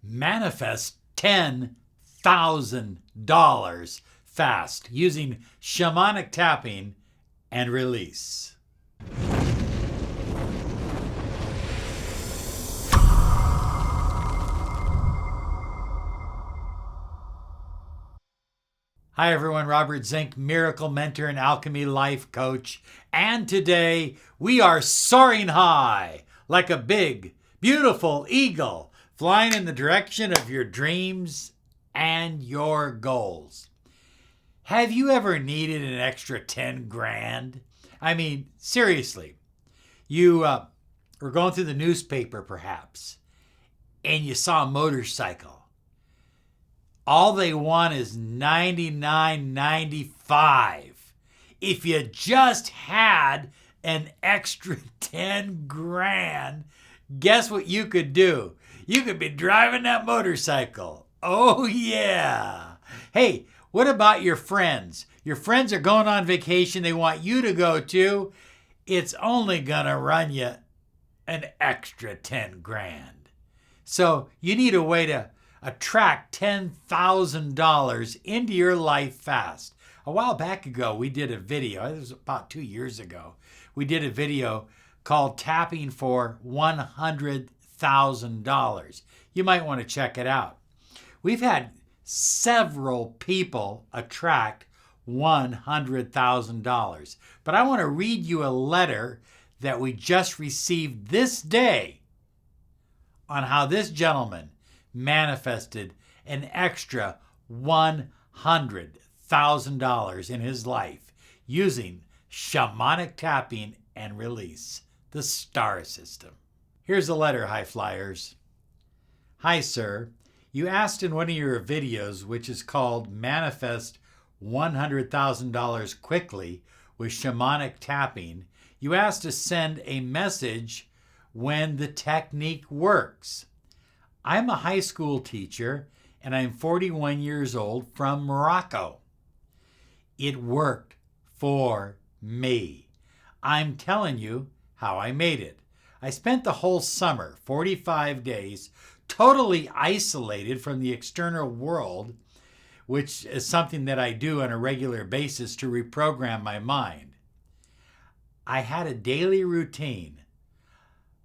manifest $10,000 fast using shamanic tapping and release. Hi everyone, Robert Zink, miracle mentor and alchemy life coach. And today we are soaring high like a big, beautiful eagle flying in the direction of your dreams and your goals. Have you ever needed an extra 10 grand? I mean, seriously, you were going through the newspaper perhaps and you saw a motorcycle. All they want is $99.95. If you just had an extra 10 grand, guess what you could do? You could be driving that motorcycle. Oh yeah. Hey, what about your friends? Your friends are going on vacation they want you to go to. It's only gonna run you an extra 10 grand. So you need a way to attract $10,000 into your life fast. A while back ago, we did a video, it was about 2 years ago, we did a video called Tapping for $100,000. You might want to check it out. We've had several people attract $100,000, but I want to read you a letter that we just received this day on how this gentleman manifested an extra $100,000 in his life using shamanic tapping and release, the S.T.A.R system. Here's a letter, high flyers. Hi, sir. You asked in one of your videos, which is called Manifest $100,000 Quickly with Shamanic Tapping, you asked to send a message when the technique works. I'm a high school teacher and I'm 41 years old from Morocco. It worked for me. I'm telling you how I made it. I spent the whole summer, 45 days, totally isolated from the external world, which is something that I do on a regular basis to reprogram my mind. I had a daily routine,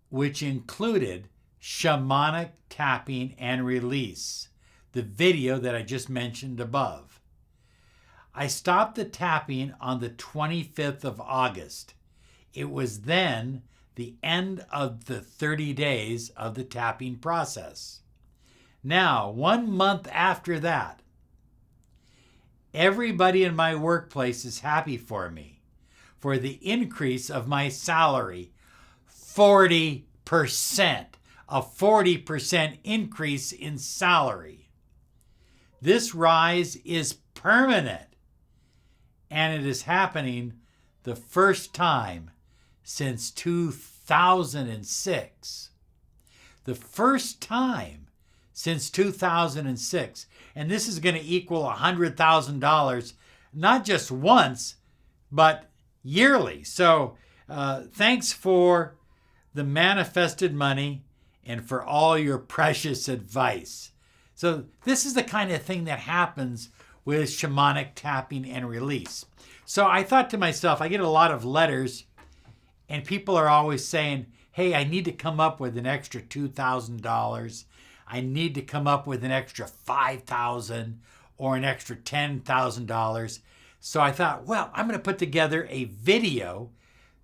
which included shamanic tapping and release, the video that I just mentioned above. I stopped the tapping on the 25th of August. It was then the end of the 30 days of the tapping process. Now, 1 month after that, everybody in my workplace is happy for me for the increase of my salary, 40%. A 40% increase in salary. This rise is permanent, and it is happening the first time since 2006. The first time since 2006. And this is going to equal $100,000, not just once, but yearly. So thanks for the manifested money and for all your precious advice. So this is the kind of thing that happens with shamanic tapping and release. So I thought to myself, I get a lot of letters and people are always saying, hey, I need to come up with an extra $2,000. I need to come up with an extra $5,000 or an extra $10,000. So I thought, well, I'm going to put together a video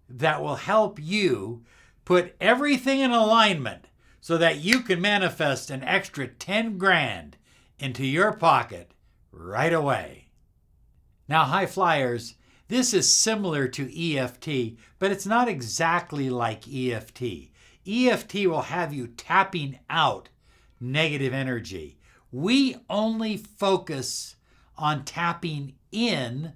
that will help you put everything in alignment so that you can manifest an extra 10 grand into your pocket right away. Now, high flyers, this is similar to EFT, but it's not exactly like EFT. EFT will have you tapping out negative energy. We only focus on tapping in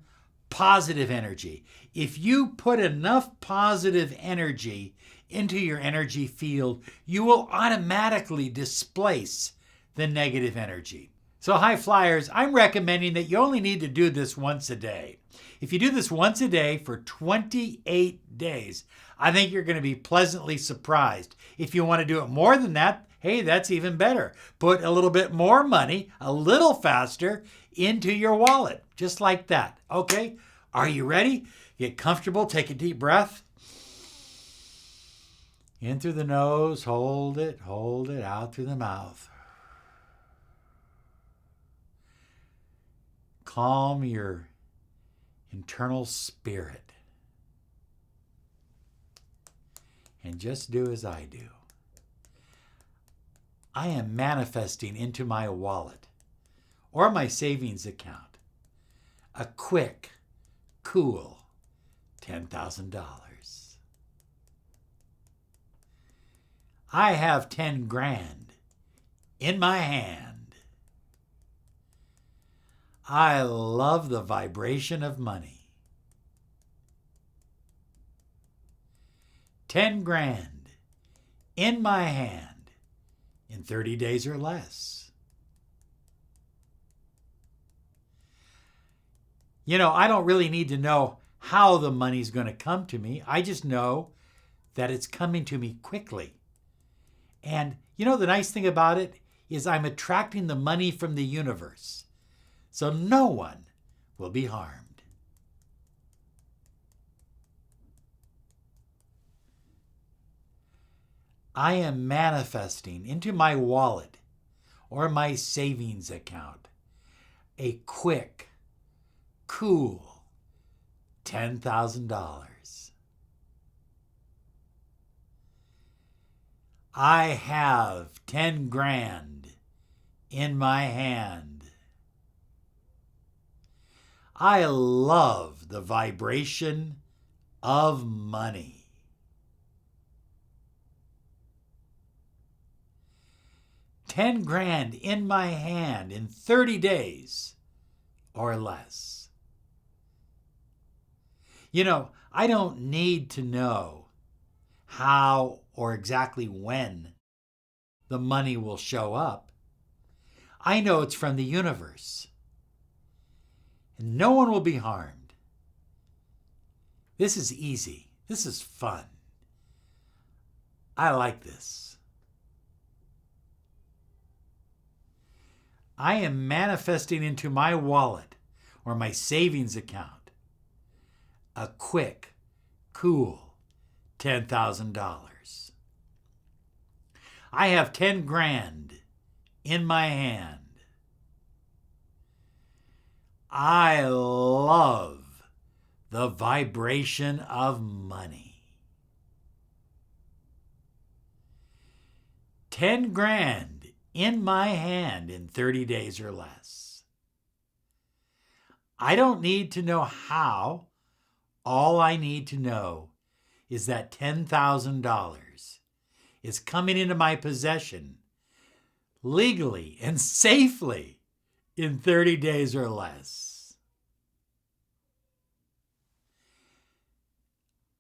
positive energy. If you put enough positive energy into your energy field, you will automatically displace the negative energy. So high flyers, I'm recommending that you only need to do this once a day. If you do this once a day for 28 days, I think you're going to be pleasantly surprised. If you want to do it more than that, Hey, that's even better. Put a little bit more money, a little faster, into your wallet, just like that. Okay? Are you ready? Get comfortable. Take a deep breath. In through the nose, hold it, out through the mouth. Calm your internal spirit. And just do as I do. I am manifesting into my wallet or my savings account a quick, cool $10,000. I have 10 grand in my hand. I love the vibration of money. 10 grand in my hand in 30 days or less. You know, I don't really need to know how the money's going to come to me. I just know that it's coming to me quickly. And you know, the nice thing about it is I'm attracting the money from the universe. So no one will be harmed. I am manifesting into my wallet or my savings account a quick, cool $10,000. I have 10 grand in my hand. I love the vibration of money. 10 grand in my hand in 30 days or less. You know, I don't need to know how or exactly when the money will show up. I know it's from the universe. And no one will be harmed. This is easy. This is fun. I like this. I am manifesting into my wallet or my savings account a quick, cool $10,000. I have 10 grand in my hand. I love the vibration of money. 10 grand in my hand in 30 days or less. I don't need to know how. All I need to know is that $10,000 is coming into my possession legally and safely in 30 days or less.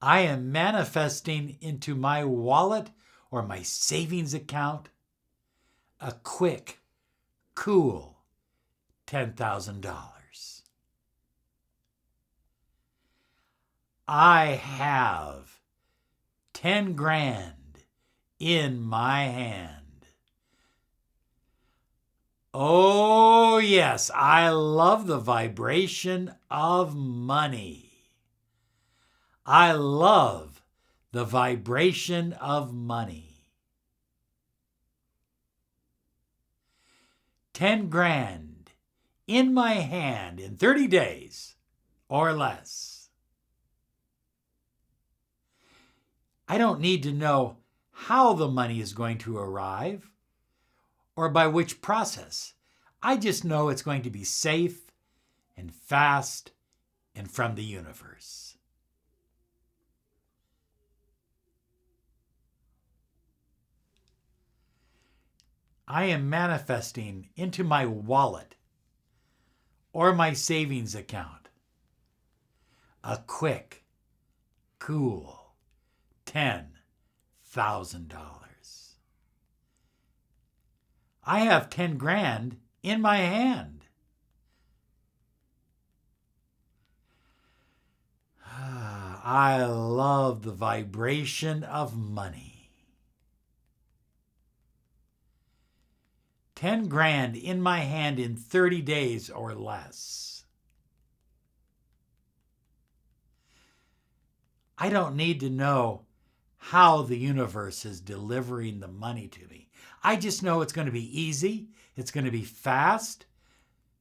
I am manifesting into my wallet or my savings account a quick, cool $10,000. I have 10 grand in my hand. Oh, yes, I love the vibration of money. I love the vibration of money. 10 grand in my hand in 30 days or less. I don't need to know how the money is going to arrive or by which process. I just know it's going to be safe and fast and from the universe. I am manifesting into my wallet or my savings account a quick, cool $10,000. I have 10 grand in my hand. I love the vibration of money. 10 grand in my hand in 30 days or less. I don't need to know how the universe is delivering the money to me. I just know it's going to be easy. It's going to be fast.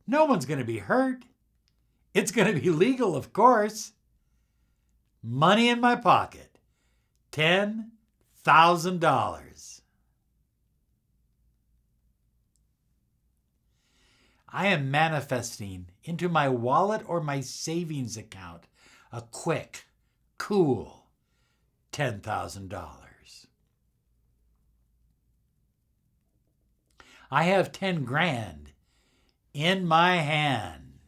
No one's going to be hurt. It's going to be legal, of course. Money in my pocket. $10,000. I am manifesting into my wallet or my savings account a quick, cool $10,000. I have 10 grand in my hand.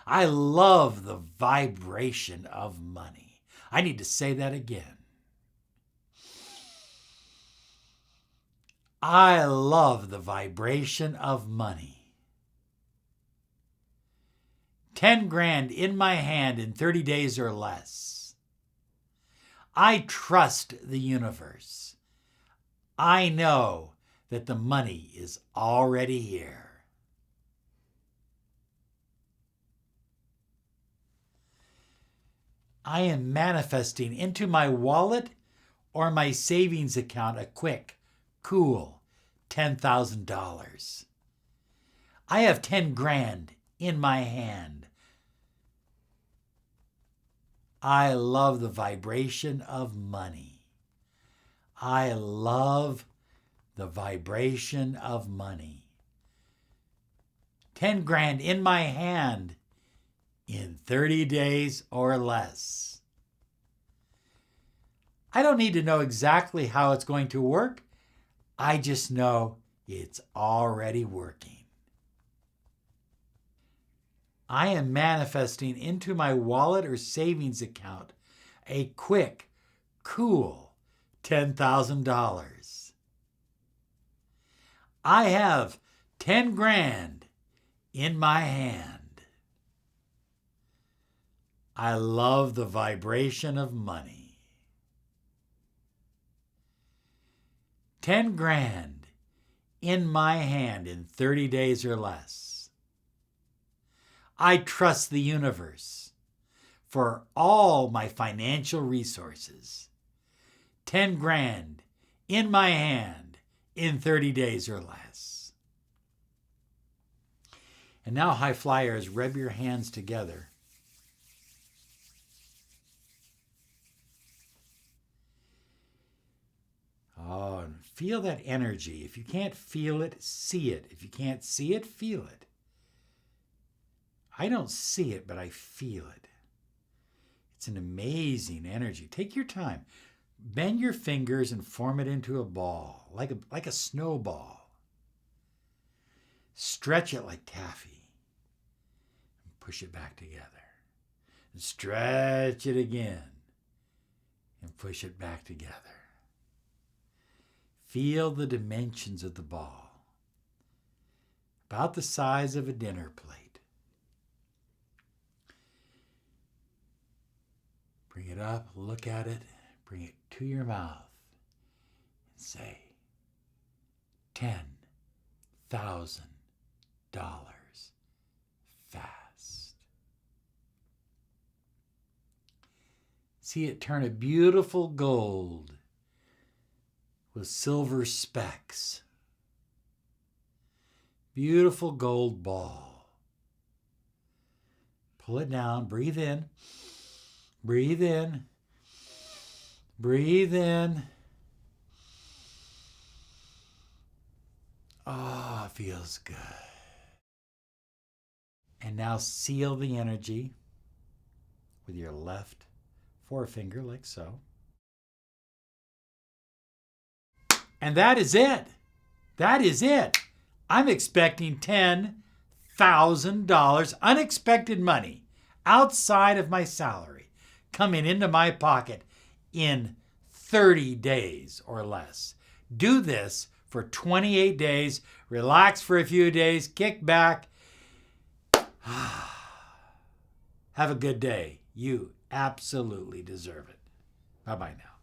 I love the vibration of money. I need to say that again. I love the vibration of money. 10 grand in my hand in 30 days or less. I trust the universe. I know that the money is already here. I am manifesting into my wallet or my savings account a quick, cool $10,000. I have 10 grand in my hand. I love the vibration of money. I love the vibration of money. 10 grand in my hand in 30 days or less. I don't need to know exactly how it's going to work. I just know it's already working. I am manifesting into my wallet or savings account a quick, cool $10,000. I have 10 grand in my hand. I love the vibration of money. 10 grand in my hand in 30 days or less. I trust the universe for all my financial resources. 10 grand in my hand in 30 days or less. And now, high flyers, rub your hands together. Oh, and feel that energy. If you can't feel it, see it. If you can't see it, feel it. I don't see it, but I feel it. It's an amazing energy. Take your time. Bend your fingers and form it into a ball, like a snowball. Stretch it like taffy. And push it back together. And stretch it again. And push it back together. Feel the dimensions of the ball. About the size of a dinner plate. Bring it up, look at it, bring it to your mouth, and say, $10,000 fast. See it turn a beautiful gold with silver specks. Beautiful gold ball. Pull it down, breathe in, breathe in, breathe in. Oh, it feels good. And now seal the energy with your left forefinger, like so. And that is it. That is it. I'm expecting $10,000 unexpected money outside of my salary coming into my pocket in 30 days or less. Do this for 28 days. Relax for a few days. Kick back. Have a good day. You absolutely deserve it. Bye-bye now.